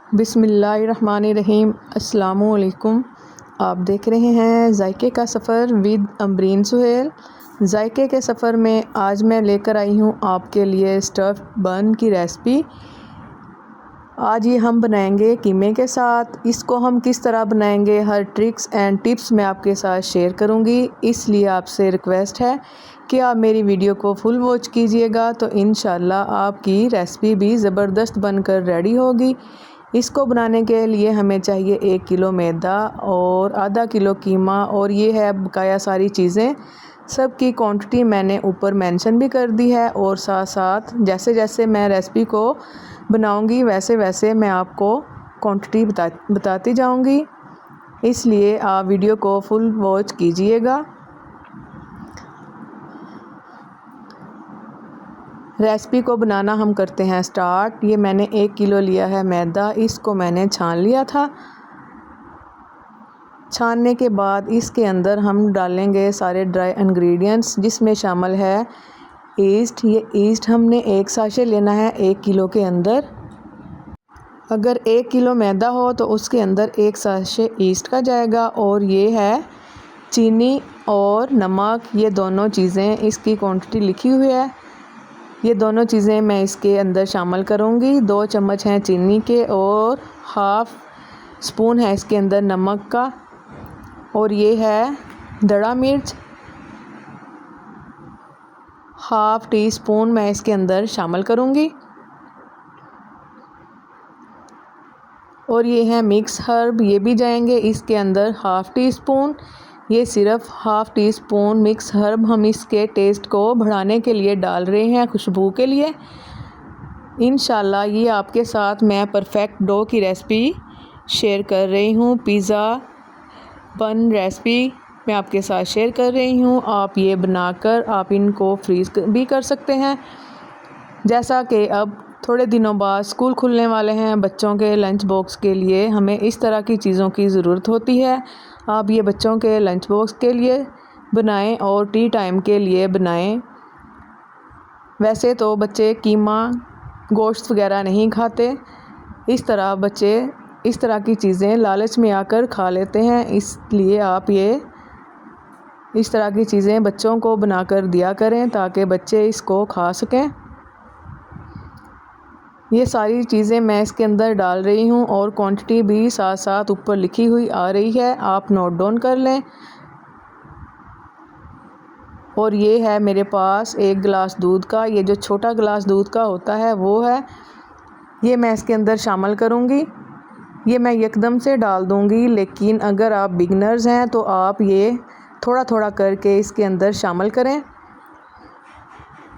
बिस्मिल्लाहिर्रहमानिर्रहीम। अस्सलामुअलैकुम। आप देख रहे हैं जायके का सफ़र विद अमरीन सुहेल। जायके के सफ़र में आज मैं लेकर आई हूँ आपके लिए स्टफ़्ड बन की रेसिपी। आज ये हम बनाएंगे कीमे के साथ। इसको हम किस तरह बनाएंगे, हर ट्रिक्स एंड टिप्स मैं आपके साथ शेयर करूँगी। इसलिए आपसे रिक्वेस्ट है कि आप मेरी वीडियो को फुल वॉच कीजिएगा, तो इंशाल्लाह आपकी रेसिपी भी ज़बरदस्त बनकर रेडी होगी। इसको बनाने के लिए हमें चाहिए 1 किलो मैदा और आधा किलो कीमा, और ये है बकाया सारी चीज़ें। सब की क्वांटिटी मैंने ऊपर मेंशन भी कर दी है, और साथ साथ जैसे जैसे मैं रेसिपी को बनाऊंगी वैसे वैसे मैं आपको क्वांटिटी बताती जाऊंगी। इसलिए आप वीडियो को फुल वॉच कीजिएगा। रेसिपी को बनाना हम करते हैं स्टार्ट। ये मैंने 1 किलो लिया है मैदा, इसको मैंने छान लिया था। छानने के बाद इसके अंदर हम डालेंगे सारे ड्राई इंग्रेडिएंट्स, जिसमें शामिल है ईस्ट। ये ईस्ट हमने 1 साशे लेना है 1 किलो के अंदर। अगर 1 किलो मैदा हो तो उसके अंदर 1 साशे ईस्ट का जाएगा। और ये है चीनी और नमक, ये दोनों चीज़ें, इसकी क्वांटिटी लिखी हुई है। ये दोनों चीज़ें मैं इसके अंदर शामिल करूँगी। 2 चम्मच हैं चीनी के और हाफ़ स्पून है इसके अंदर नमक का। और ये है दड़ा मिर्च, हाफ़ टी स्पून मैं इसके अंदर शामिल करूँगी। और ये है मिक्स हर्ब, ये भी जाएंगे इसके अंदर हाफ़ टी स्पून। ये सिर्फ half tea spoon mix herb हम इसके टेस्ट को बढ़ाने के लिए डाल रहे हैं, खुशबू के लिए। इंशाल्लाह ये आपके साथ मैं परफेक्ट डो की रेसिपी शेयर कर रही हूँ। पिज़्ज़ा बन रेसिपी मैं आपके साथ शेयर कर रही हूँ। आप ये बनाकर आप इनको फ्रीज़ भी कर सकते हैं। जैसा कि अब थोड़े दिनों बाद स्कूल खुलने वाले हैं, बच्चों के लंच बॉक्स के लिए हमें इस तरह की चीज़ों की ज़रूरत होती है। आप ये बच्चों के लंच बॉक्स के लिए बनाएं और टी टाइम के लिए बनाएं। वैसे तो बच्चे कीमा गोश्त वगैरह नहीं खाते, इस तरह बच्चे इस तरह की चीज़ें लालच में आकर खा लेते हैं। इसलिए आप ये इस तरह की चीज़ें बच्चों को बनाकर दिया करें ताकि बच्चे इसको खा सकें। ये सारी चीज़ें मैं इसके अंदर डाल रही हूँ और क्वांटिटी भी साथ साथ ऊपर लिखी हुई आ रही है, आप नोट डाउन कर लें। और ये है मेरे पास 1 गिलास दूध का, ये जो छोटा गिलास दूध का होता है वो है, ये मैं इसके अंदर शामिल करूँगी। ये मैं एकदम से डाल दूँगी, लेकिन अगर आप बिगनर्स हैं तो आप ये थोड़ा थोड़ा करके इसके अंदर शामिल करें।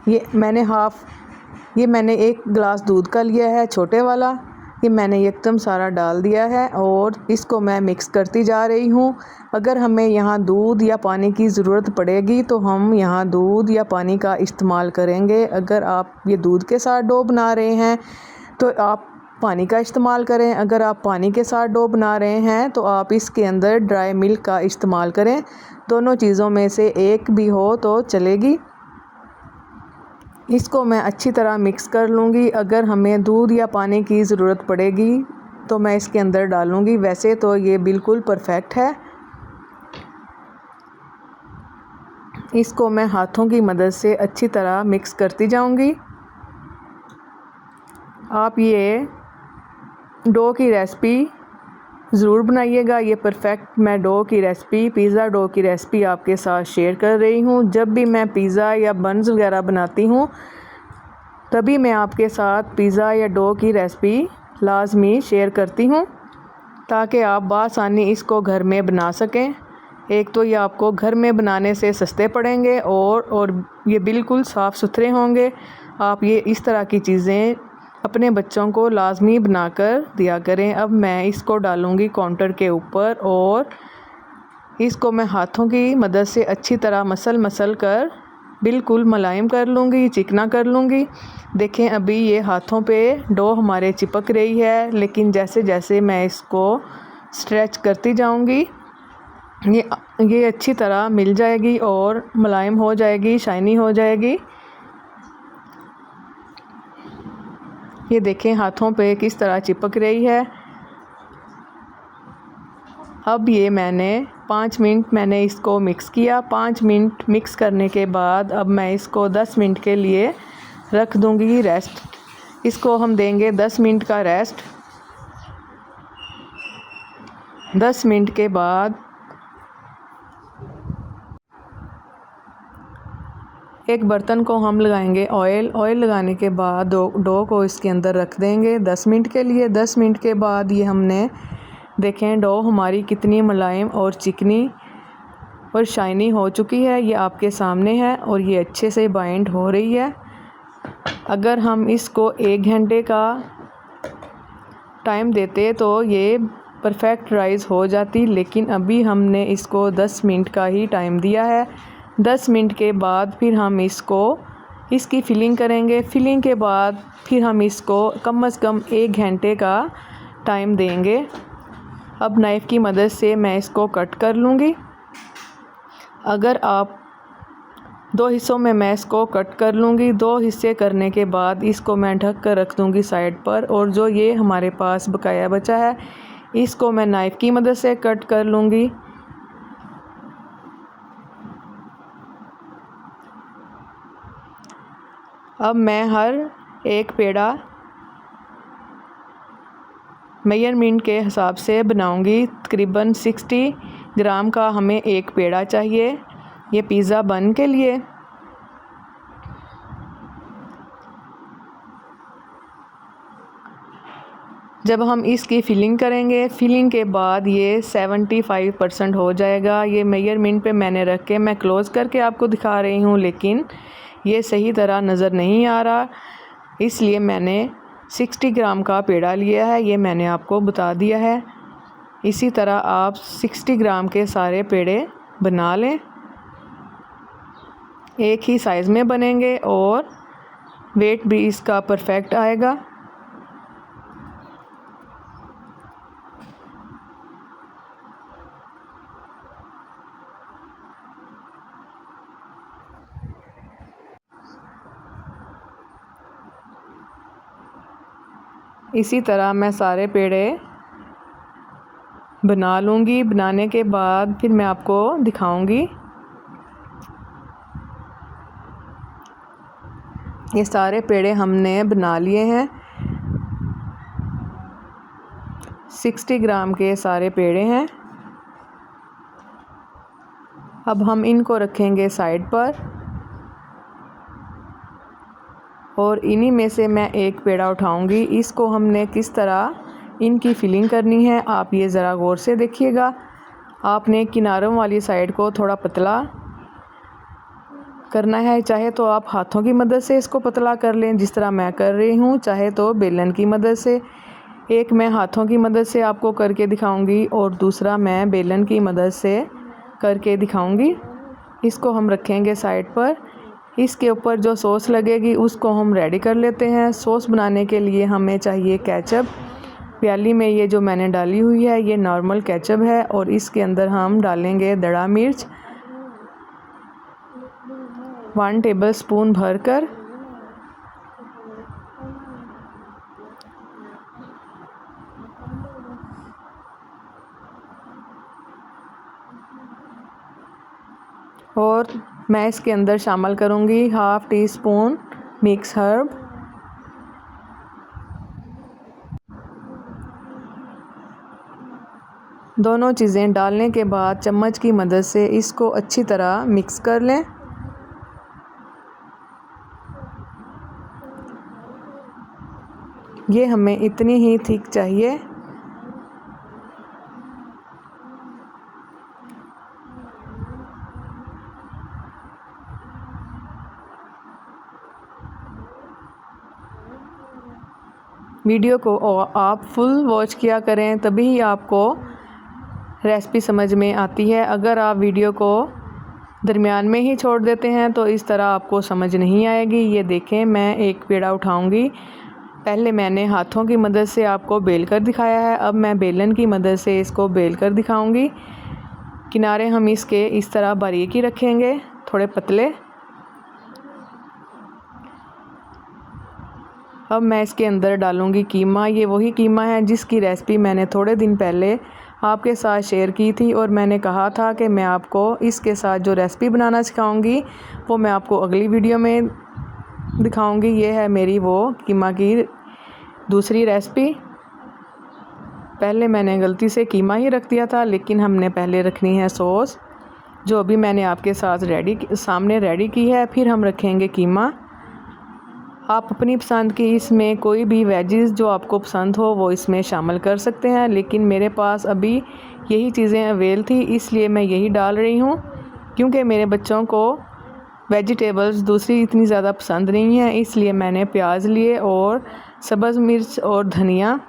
ये मैंने 1 गिलास दूध का लिया है छोटे वाला, ये मैंने एकदम सारा डाल दिया है और इसको मैं मिक्स करती जा रही हूँ। अगर हमें यहाँ दूध या पानी की ज़रूरत पड़ेगी तो हम यहाँ दूध या पानी का इस्तेमाल करेंगे। अगर आप ये दूध के साथ डो बना रहे हैं तो आप पानी का इस्तेमाल करें। अगर आप पानी के साथ डो बना रहे हैं तो आप इसके अंदर ड्राई मिल्क का इस्तेमाल करें। दोनों चीज़ों में से एक भी हो तो चलेगी। इसको मैं अच्छी तरह मिक्स कर लूँगी। अगर हमें दूध या पानी की ज़रूरत पड़ेगी तो मैं इसके अंदर डालूँगी, वैसे तो ये बिल्कुल परफेक्ट है। इसको मैं हाथों की मदद से अच्छी तरह मिक्स करती जाऊँगी। आप ये डो की रेसिपी ज़रूर बनाइएगा। ये परफेक्ट मैं डो की रेसिपी, पिज़्ज़ा डो की रेसिपी आपके साथ शेयर कर रही हूँ। जब भी मैं पिज़्ज़ा या बन्स वगैरह बनाती हूँ तभी मैं आपके साथ पिज़्ज़ा या डो की रेसिपी लाजमी शेयर करती हूँ, ताकि आप बआसानी इसको घर में बना सकें। एक तो ये आपको घर में बनाने से सस्ते पड़ेंगे और ये बिल्कुल साफ़ सुथरे होंगे। आप ये इस तरह की चीज़ें अपने बच्चों को लाजमी बनाकर दिया करें। अब मैं इसको डालूँगी काउंटर के ऊपर और इसको मैं हाथों की मदद से अच्छी तरह मसल कर बिल्कुल मुलायम कर लूँगी, चिकना कर लूँगी। देखें अभी ये हाथों पे डो हमारे चिपक रही है, लेकिन जैसे जैसे मैं इसको स्ट्रेच करती जाऊँगी ये अच्छी तरह मिल जाएगी और मुलायम हो जाएगी, शाइनी हो जाएगी। ये देखें हाथों पे किस तरह चिपक रही है। अब ये मैंने 5 मिनट मैंने इसको मिक्स किया। 5 मिनट मिक्स करने के बाद अब मैं इसको 10 मिनट के लिए रख दूंगी रेस्ट। इसको हम देंगे 10 मिनट का रेस्ट। 10 मिनट के बाद एक बर्तन को हम लगाएंगे ऑयल। ऑयल लगाने के बाद डो को इसके अंदर रख देंगे 10 मिनट के लिए। 10 मिनट के बाद ये हमने देखें डो हमारी कितनी मुलायम और चिकनी और शाइनी हो चुकी है। ये आपके सामने है और ये अच्छे से बाइंड हो रही है। अगर हम इसको 1 घंटे का टाइम देते तो ये परफेक्ट राइस हो जाती, लेकिन अभी हमने इसको 10 मिनट का ही टाइम दिया है। 10 मिनट के बाद फिर हम इसकी फिलिंग करेंगे। फिलिंग के बाद फिर हम इसको कम से कम 1 घंटे का टाइम देंगे। अब नाइफ़ की मदद से मैं इसको कट कर लूँगी। अगर आप 2 हिस्सों में मैं इसको कट कर लूँगी। 2 हिस्से करने के बाद इसको मैं ढक कर रख दूँगी साइड पर, और जो ये हमारे पास बकाया बचा है इसको मैं नाइफ़ की मदद से कट कर लूँगी। अब मैं हर एक पेड़ा मेजरमेंट के हिसाब से बनाऊंगी। तकरीबन 60 ग्राम का हमें एक पेड़ा चाहिए ये पिज़्ज़ा बन के लिए। जब हम इसकी फिलिंग करेंगे, फिलिंग के बाद ये 75% हो जाएगा। ये मेजरमेंट पे मैंने रख के मैं क्लोज़ करके आपको दिखा रही हूँ, लेकिन ये सही तरह नज़र नहीं आ रहा, इसलिए मैंने 60 ग्राम का पेड़ा लिया है। ये मैंने आपको बता दिया है। इसी तरह आप 60 ग्राम के सारे पेड़े बना लें। एक ही साइज़ में बनेंगे और वेट भी इसका परफेक्ट आएगा। इसी तरह मैं सारे पेड़े बना लूँगी। बनाने के बाद फिर मैं आपको दिखाऊँगी। ये सारे पेड़े हमने बना लिए हैं। 60 ग्राम के सारे पेड़े हैं। अब हम इनको रखेंगे साइड पर, और इन्हीं में से मैं एक पेड़ा उठाऊंगी। इसको हमने किस तरह इनकी फिलिंग करनी है आप ये ज़रा गौर से देखिएगा। आपने किनारों वाली साइड को थोड़ा पतला करना है। चाहे तो आप हाथों की मदद से इसको पतला कर लें जिस तरह मैं कर रही हूँ, चाहे तो बेलन की मदद से। एक मैं हाथों की मदद से आपको करके दिखाऊंगी और दूसरा मैं बेलन की मदद से करके दिखाऊंगी। इसको हम रखेंगे साइड पर। इसके ऊपर जो सॉस लगेगी उसको हम रेडी कर लेते हैं। सॉस बनाने के लिए हमें चाहिए केचप। प्याली में ये जो मैंने डाली हुई है ये नॉर्मल केचप है, और इसके अंदर हम डालेंगे दड़ा मिर्च 1 टेबलस्पून भरकर। और मैं इसके अंदर शामिल करूँगी 1/2 टीस्पून मिक्स हर्ब, दोनों चीज़ें डालने के बाद चम्मच की मदद से इसको अच्छी तरह मिक्स कर लें। ये हमें इतनी ही थिक चाहिए। वीडियो को आप फुल वॉच किया करें, तभी ही आपको रेसिपी समझ में आती है। अगर आप वीडियो को दरमियान में ही छोड़ देते हैं तो इस तरह आपको समझ नहीं आएगी। ये देखें मैं एक पेड़ा उठाऊंगी। पहले मैंने हाथों की मदद से आपको बेल कर दिखाया है, अब मैं बेलन की मदद से इसको बेल कर दिखाऊंगी। किनारे हम इसके इस तरह बारीक ही रखेंगे, थोड़े पतले। अब मैं इसके अंदर डालूँगी कीमा। ये वही कीमा है जिसकी रेसिपी मैंने थोड़े दिन पहले आपके साथ शेयर की थी और मैंने कहा था कि मैं आपको इसके साथ जो रेसिपी बनाना सिखाऊंगी वो मैं आपको अगली वीडियो में दिखाऊंगी। ये है मेरी वो कीमा की दूसरी रेसिपी। पहले मैंने गलती से कीमा ही रख दिया था, लेकिन हमने पहले रखनी है सॉस, जो अभी मैंने आपके साथ सामने रेडी की है। फिर हम रखेंगे कीमा। आप अपनी पसंद की इसमें कोई भी वेजिस जो आपको पसंद हो वो इसमें शामिल कर सकते हैं, लेकिन मेरे पास अभी यही चीज़ें अवेल थी इसलिए मैं यही डाल रही हूँ, क्योंकि मेरे बच्चों को वेजिटेबल्स दूसरी इतनी ज़्यादा पसंद नहीं है। इसलिए मैंने प्याज लिए और सब्ज़ मिर्च और धनिया,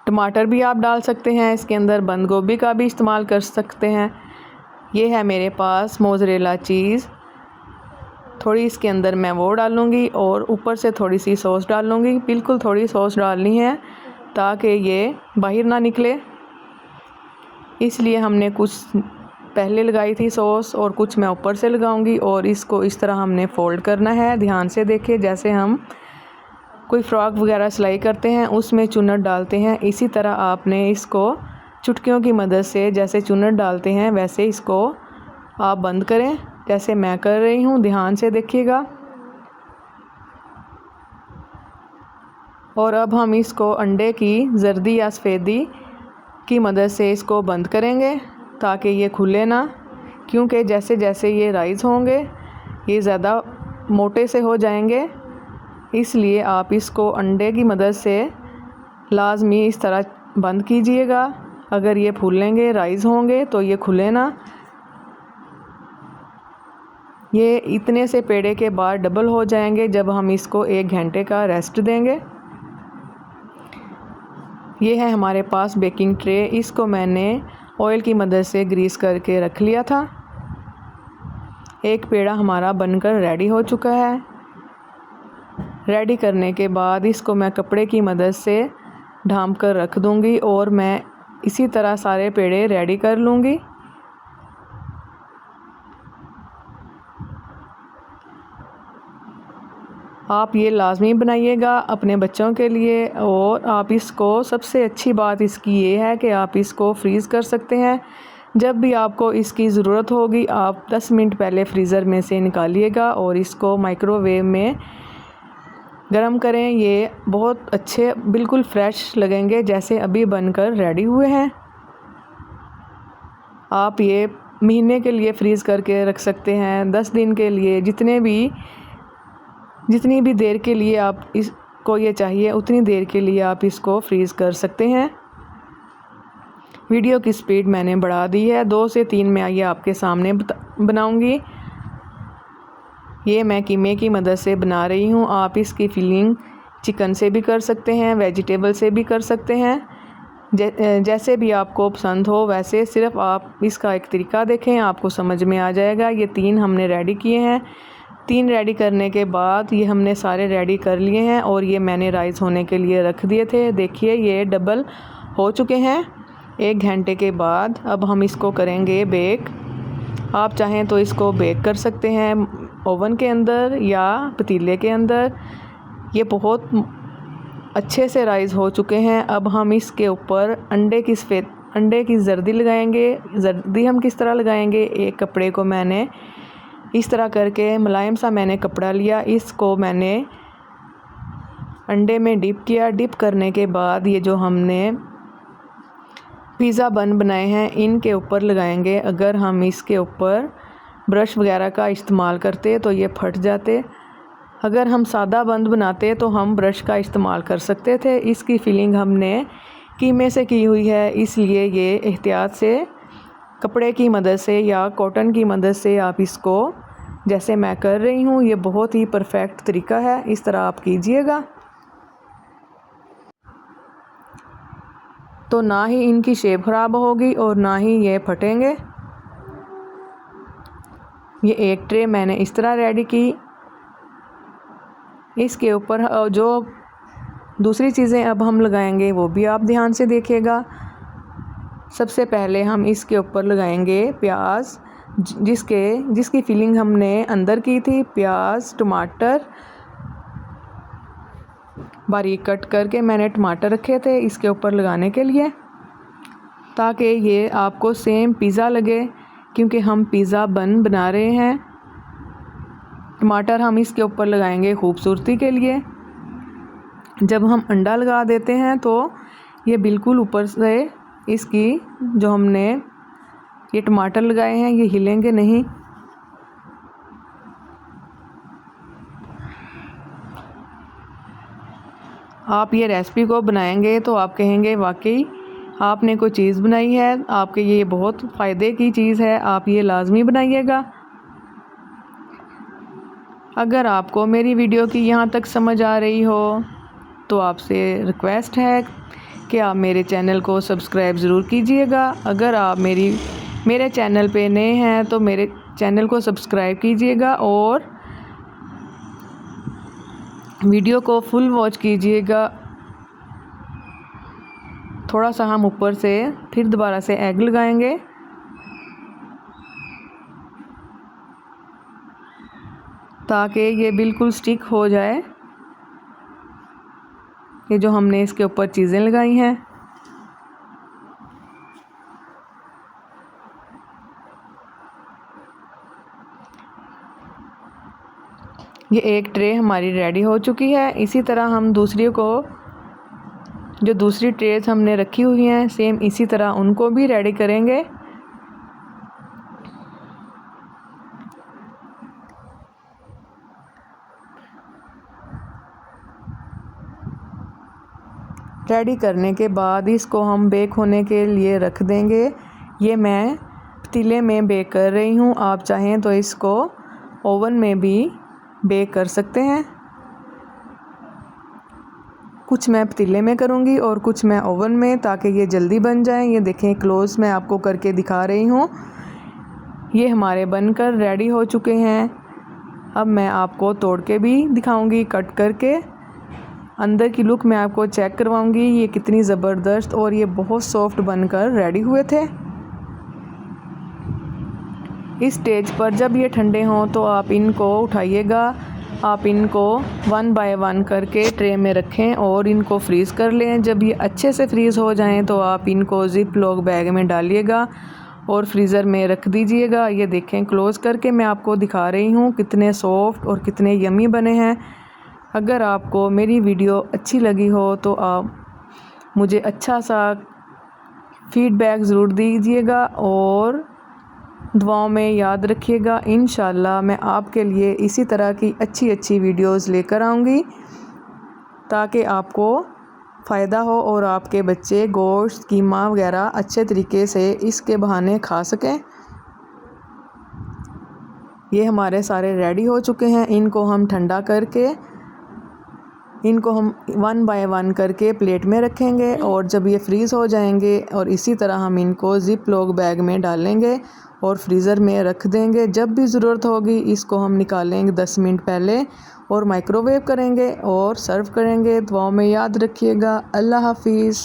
टमाटर भी आप डाल सकते हैं इसके अंदर, बंद गोभी का भी इस्तेमाल कर सकते हैं। ये है मेरे पास मोज़रेला चीज़, थोड़ी इसके अंदर मैं वो डालूँगी और ऊपर से थोड़ी सी सॉस डालूँगी। बिल्कुल थोड़ी सॉस डालनी है ताकि ये बाहर ना निकले, इसलिए हमने कुछ पहले लगाई थी सॉस और कुछ मैं ऊपर से लगाऊंगी। और इसको इस तरह हमने फ़ोल्ड करना है। ध्यान से देखिए, जैसे हम कोई फ्रॉक वगैरह सिलाई करते हैं उसमें चुन्नट डालते हैं, इसी तरह आपने इसको चुटकियों की मदद से जैसे चुन्नट डालते हैं वैसे इसको आप बंद करें, जैसे मैं कर रही हूँ। ध्यान से देखिएगा। और अब हम इसको अंडे की जर्दी या सफ़ेदी की मदद से इसको बंद करेंगे ताकि ये खुले ना, क्योंकि जैसे जैसे ये राइज़ होंगे ये ज़्यादा मोटे से हो जाएंगे। इसलिए आप इसको अंडे की मदद से लाजमी इस तरह बंद कीजिएगा। अगर ये फूलेंगे, राइज़ होंगे तो ये खुले ना। ये इतने से पेड़े के बाद डबल हो जाएंगे जब हम इसको 1 घंटे का रेस्ट देंगे। ये है हमारे पास बेकिंग ट्रे, इसको मैंने ऑयल की मदद से ग्रीस करके रख लिया था। एक पेड़ा हमारा बनकर रेडी हो चुका है। रेडी करने के बाद इसको मैं कपड़े की मदद से ढांप कर रख दूँगी और मैं इसी तरह सारे पेड़े रेडी कर लूँगी। आप ये लाजमी बनाइएगा अपने बच्चों के लिए। और आप इसको, सबसे अच्छी बात इसकी ये है कि आप इसको फ्रीज़ कर सकते हैं। जब भी आपको इसकी ज़रूरत होगी आप 10 मिनट पहले फ्रीज़र में से निकालिएगा और इसको माइक्रोवेव में गरम करें। ये बहुत अच्छे बिल्कुल फ़्रेश लगेंगे जैसे अभी बनकर रेडी हुए हैं। आप ये महीने के लिए फ्रीज़ करके रख सकते हैं, 10 दिन के लिए, जितनी भी देर के लिए आप इसको ये चाहिए उतनी देर के लिए आप इसको फ्रीज़ कर सकते हैं। वीडियो की स्पीड मैंने बढ़ा दी है, 2 से 3 में ये आपके सामने बनाऊंगी। ये मैं कीमे की मदद से बना रही हूँ। आप इसकी फिलिंग चिकन से भी कर सकते हैं, वेजिटेबल से भी कर सकते हैं, जैसे भी आपको पसंद हो वैसे। सिर्फ आप इसका एक तरीका देखें, आपको समझ में आ जाएगा। ये 3 हमने रेडी किए हैं। 3 रेडी करने के बाद ये हमने सारे रेडी कर लिए हैं और ये मैंने राइस होने के लिए रख दिए थे। देखिए ये डबल हो चुके हैं 1 घंटे के बाद। अब हम इसको करेंगे बेक। आप चाहें तो इसको बेक कर सकते हैं ओवन के अंदर या पतीले के अंदर। ये बहुत अच्छे से राइस हो चुके हैं। अब हम इसके ऊपर अंडे की जर्दी लगाएंगे। जर्दी हम किस तरह लगाएंगे, एक कपड़े को मैंने इस तरह करके मुलायम सा मैंने कपड़ा लिया, इसको मैंने अंडे में डिप किया। डिप करने के बाद ये जो हमने पिज़्ज़ा बन बनाए हैं इनके ऊपर लगाएंगे। अगर हम इसके ऊपर ब्रश वगैरह का इस्तेमाल करते तो ये फट जाते। अगर हम सादा बंद बनाते तो हम ब्रश का इस्तेमाल कर सकते थे। इसकी फिलिंग हमने कीमे से की हुई है, इसलिए ये एहतियात से कपड़े की मदद से या कॉटन की मदद से आप इसको, जैसे मैं कर रही हूँ, ये बहुत ही परफेक्ट तरीका है। इस तरह आप कीजिएगा तो ना ही इनकी शेप ख़राब होगी और ना ही ये फटेंगे। ये एक ट्रे मैंने इस तरह रेडी की। इसके ऊपर जो दूसरी चीज़ें अब हम लगाएंगे वो भी आप ध्यान से देखिएगा। सबसे पहले हम इसके ऊपर लगाएंगे प्याज, जिसकी फिलिंग हमने अंदर की थी। प्याज, टमाटर बारीक कट करके मैंने टमाटर रखे थे इसके ऊपर लगाने के लिए, ताकि ये आपको सेम पिज़्ज़ा लगे, क्योंकि हम पिज़्ज़ा बन बना रहे हैं। टमाटर हम इसके ऊपर लगाएंगे खूबसूरती के लिए। जब हम अंडा लगा देते हैं तो ये बिल्कुल ऊपर से इसकी जो हमने ये टमाटर लगाए हैं ये हिलेंगे नहीं। आप ये रेसिपी को बनाएंगे तो आप कहेंगे वाकई आपने कोई चीज़ बनाई है, आपके ये बहुत फ़ायदे की चीज़ है, आप ये लाजमी बनाइएगा। अगर आपको मेरी वीडियो की यहाँ तक समझ आ रही हो तो आपसे रिक्वेस्ट है कि आप मेरे चैनल को सब्सक्राइब ज़रूर कीजिएगा। अगर आप मेरे चैनल पे नए हैं तो मेरे चैनल को सब्सक्राइब कीजिएगा और वीडियो को फुल वॉच कीजिएगा। थोड़ा सा हम ऊपर से फिर दोबारा से एग लगाएंगे, ताकि ये बिल्कुल स्टिक हो जाए। ये जो हमने इसके ऊपर चीज़ें लगाई हैं, ये एक ट्रे हमारी रेडी हो चुकी है। इसी तरह हम दूसरी ट्रेस हमने रखी हुई हैं सेम इसी तरह उनको भी रेडी करेंगे। रेडी करने के बाद इसको हम बेक होने के लिए रख देंगे। ये मैं पतीले में बेक कर रही हूँ, आप चाहें तो इसको ओवन में भी बेक कर सकते हैं। कुछ मैं पतीले में करूँगी और कुछ मैं ओवन में, ताकि ये जल्दी बन जाएं। ये देखें क्लोज मैं आपको करके दिखा रही हूँ। ये हमारे बनकर रेडी हो चुके हैं। अब मैं आपको तोड़ के भी दिखाऊंगी, कट करके अंदर की लुक मैं आपको चेक करवाऊंगी ये कितनी ज़बरदस्त और ये बहुत सॉफ्ट बनकर रेडी हुए थे। इस स्टेज पर जब ये ठंडे हों तो आप इनको उठाइएगा, आप इनको 1 बाय 1 करके ट्रे में रखें और इनको फ्रीज़ कर लें। जब ये अच्छे से फ्रीज़ हो जाएं तो आप इनको ज़िप लॉक बैग में डालिएगा और फ्रीज़र में रख दीजिएगा। ये देखें क्लोज़ करके मैं आपको दिखा रही हूँ कितने सॉफ्ट और कितने यमी बने हैं। अगर आपको मेरी वीडियो अच्छी लगी हो तो आप मुझे अच्छा सा फीडबैक ज़रूर दीजिएगा और दुआओं में याद रखिएगा। इंशाल्लाह मैं आपके लिए इसी तरह की अच्छी अच्छी वीडियोस लेकर आऊँगी, ताकि आपको फ़ायदा हो और आपके बच्चे गोश्त कीमा वगैरह अच्छे तरीके से इसके बहाने खा सकें। ये हमारे सारे रेडी हो चुके हैं। इनको हम ठंडा करके इनको हम 1 बाय 1 करके प्लेट में रखेंगे और जब ये फ्रीज़ हो जाएंगे और इसी तरह हम इनको ज़िप लॉक बैग में डालेंगे और फ्रीज़र में रख देंगे। जब भी ज़रूरत होगी इसको हम निकालेंगे 10 मिनट पहले और माइक्रोवेव करेंगे और सर्व करेंगे। दुआओं में याद रखिएगा। अल्लाह हाफिज़।